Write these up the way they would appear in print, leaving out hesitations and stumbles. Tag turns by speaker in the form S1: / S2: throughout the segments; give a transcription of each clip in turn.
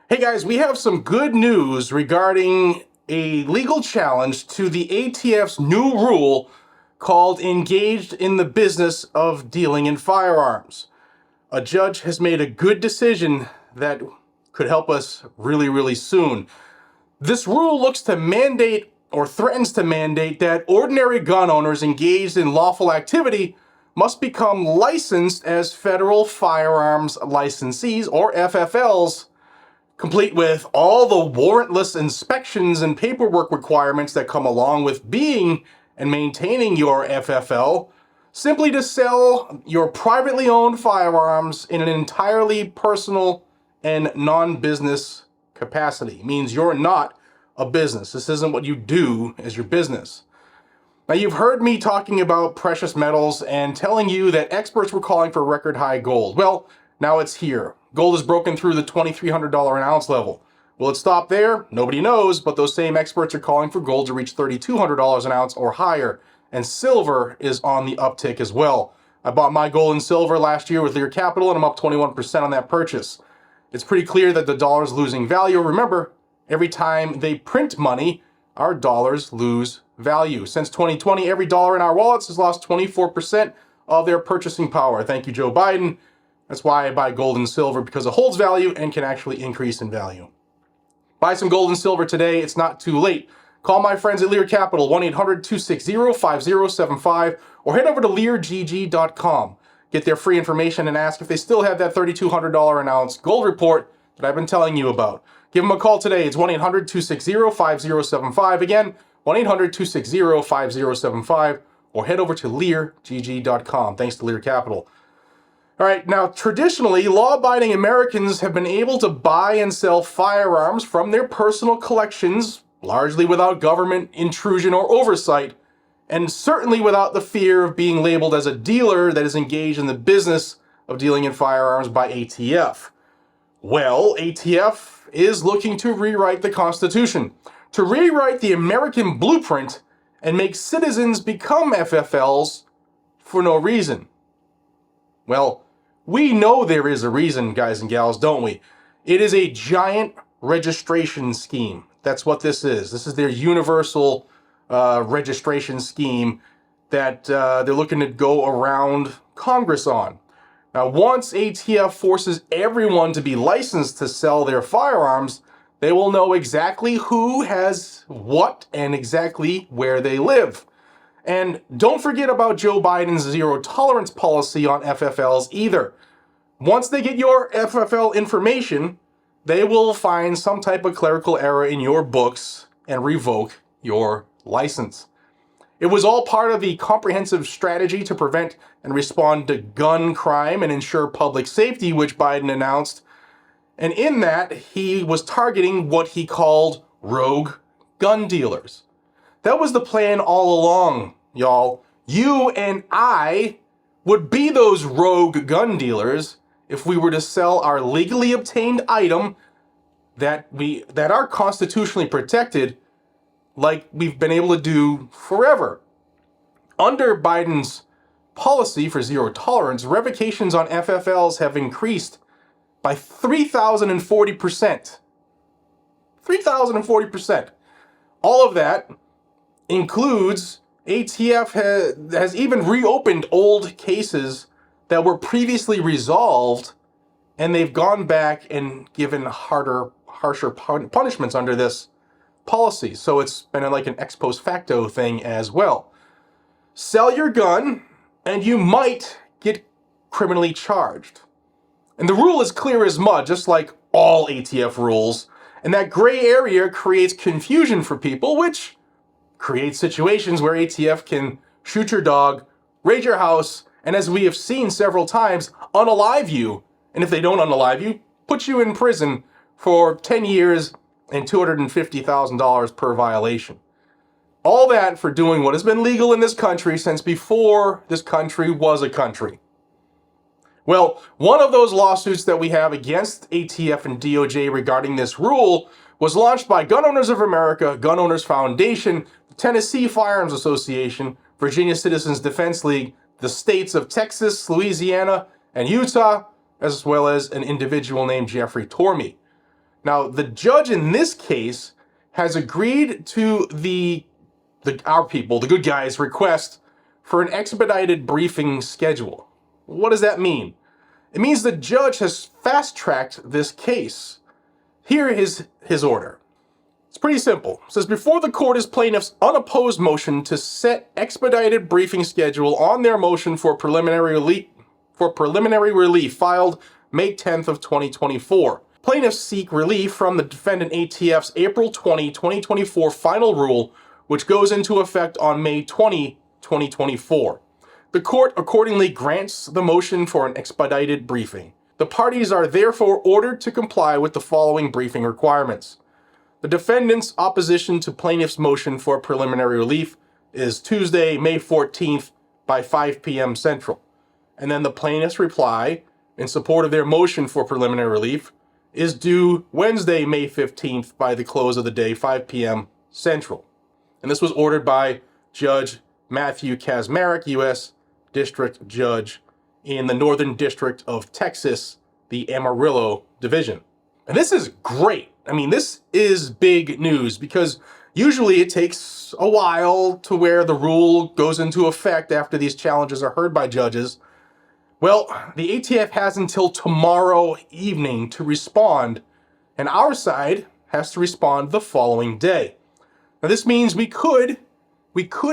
S1: Hey guys, we have some good news regarding a legal challenge to the ATF's new rule called Engaged in the Business of Dealing in Firearms. A judge has made a good decision that could help us really soon. This rule looks to mandate or threatens to mandate that ordinary gun owners engaged in lawful activity must become licensed as federal firearms licensees or FFLs, complete with all the warrantless inspections and paperwork requirements that come along with being and maintaining your FFL, simply to sell your privately owned firearms in an entirely personal and non-business capacity. It means you're not a business. This isn't what you do as your business. Now, you've heard me talking about precious metals and telling you that experts were calling for record high gold. Well, now it's here. Gold has broken through the $2,300 an ounce level. Will it stop there? Nobody knows, but those same experts are calling for gold to reach $3,200 an ounce or higher, and silver is on the uptick as well. I bought my gold and silver last year with Lear Capital, and I'm up 21% on that purchase. It's pretty clear that the dollar is losing value. Remember, every time they print money, our dollars lose value. Since 2020, every dollar in our wallets has lost 24% of their purchasing power. Thank you, Joe Biden. That's why I buy gold and silver, because it holds value and can actually increase in value. Buy some gold and silver today. It's not too late. Call my friends at Lear Capital, 1-800-260-5075, or head over to LearGG.com. Get their free information and ask if they still have that $3,200 an ounce gold report that I've been telling you about. Give them a call today. It's 1-800-260-5075. Again, 1-800-260-5075, or head over to LearGG.com. Thanks to Lear Capital. All right, now traditionally, law-abiding Americans have been able to buy and sell firearms from their personal collections, largely without government intrusion or oversight, and certainly without the fear of being labeled as a dealer that is engaged in the business of dealing in firearms by ATF. Well, ATF is looking to rewrite the Constitution, to rewrite the American blueprint and make citizens become FFLs for no reason. Well, we know there is a reason, guys and gals, don't we? It is a giant registration scheme. That's what this is. This is their universal registration scheme that they're looking to go around Congress on. Now, once ATF forces everyone to be licensed to sell their firearms, they will know exactly who has what and exactly where they live. And don't forget about Joe Biden's zero tolerance policy on FFLs either. Once they get your FFL information, they will find some type of clerical error in your books and revoke your license. It was all part of the comprehensive strategy to prevent and respond to gun crime and ensure public safety, which Biden announced. And in that, he was targeting what he called rogue gun dealers. That was the plan all along, y'all. You and I would be those rogue gun dealers if we were to sell our legally obtained item that are constitutionally protected, like we've been able to do forever. Under Biden's policy for zero tolerance, revocations on FFLs have increased by 3,040%. 3,040%. All of that includes ATF has even reopened old cases that were previously resolved, and they've gone back and given harsher punishments under this policy. So it's been like an ex post facto thing as well. Sell your gun, and you might get criminally charged. And the rule is clear as mud, just like all ATF rules. And that gray area creates confusion for people, which creates situations where ATF can shoot your dog, raid your house, and as we have seen several times, unalive you. And if they don't unalive you, put you in prison for 10 years and $250,000 per violation. All that for doing what has been legal in this country since before this country was a country. Well, one of those lawsuits that we have against ATF and DOJ regarding this rule was launched by Gun Owners of America, Gun Owners Foundation, the Tennessee Firearms Association, Virginia Citizens Defense League, the states of Texas, Louisiana, and Utah, as well as an individual named Jeffrey Tormey. Now, the judge in this case has agreed to our people, the good guys' request for an expedited briefing schedule. What does that mean? It means the judge has fast-tracked this case. Here is his order. It's pretty simple. It says, before the court is plaintiff's unopposed motion to set expedited briefing schedule on their motion for preliminary relief filed May 10th of 2024. Plaintiffs seek relief from the defendant ATF's April 20, 2024 final rule, which goes into effect on May 20, 2024. The court accordingly grants the motion for an expedited briefing. The parties are therefore ordered to comply with the following briefing requirements. The defendant's opposition to plaintiff's motion for preliminary relief is Tuesday, May 14th by 5 p.m. Central. And then the plaintiff's reply in support of their motion for preliminary relief is due Wednesday, May 15th by the close of the day, 5 p.m. Central. And this was ordered by Judge Matthew Kazmarek, U.S. District Judge in the Northern District of Texas, the Amarillo Division. And this is great. I mean, this is big news because usually it takes a while to where the rule goes into effect after these challenges are heard by judges. Well, the ATF has until tomorrow evening to respond, and our side has to respond the following day. Now, this means we could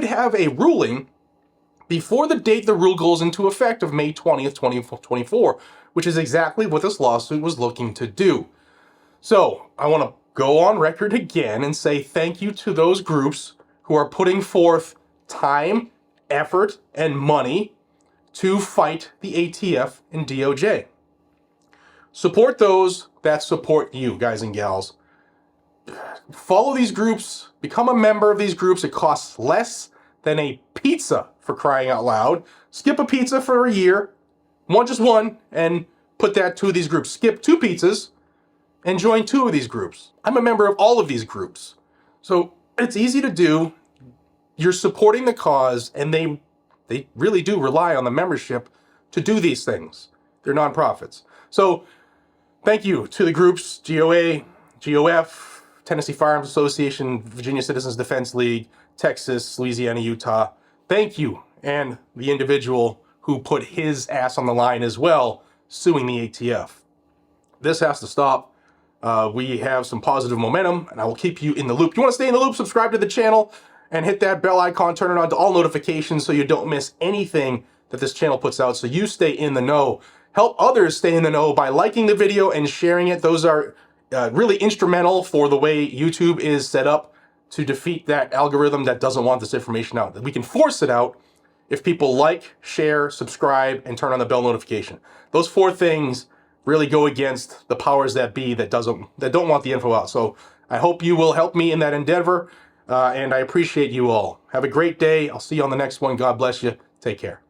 S1: have a ruling before the date the rule goes into effect of May 20th, 2024, which is exactly what this lawsuit was looking to do. So, I want to go on record again and say thank you to those groups who are putting forth time, effort, and money to fight the ATF and DOJ. Support those that support you, guys and gals. Follow these groups, become a member of these groups. It costs less than a pizza, for crying out loud. Skip a pizza for a year, just one, and put that to these groups. Skip 2 pizzas and join 2 of these groups. I'm a member of all of these groups. So it's easy to do. You're supporting the cause, and they really do rely on the membership to do these things. They're nonprofits. So thank you to the groups, GOA, GOF, Tennessee Firearms Association, Virginia Citizens Defense League, Texas, Louisiana, Utah. Thank you. And the individual who put his ass on the line as well, suing the ATF. This has to stop. We have some positive momentum, and I will keep you in the loop. If you want to stay in the loop, subscribe to the channel and hit that bell icon, turn it on to all notifications so you don't miss anything that this channel puts out, so you stay in the know. Help others stay in the know by liking the video and sharing it. Those are really instrumental for the way YouTube is set up to defeat that algorithm that doesn't want this information out. We can force it out if people like, share, subscribe, and turn on the bell notification. Those 4 things really go against the powers that be that don't want the info out. So I hope you will help me in that endeavor, and I appreciate you all. Have a great day. I'll see you on the next one. God bless you. Take care.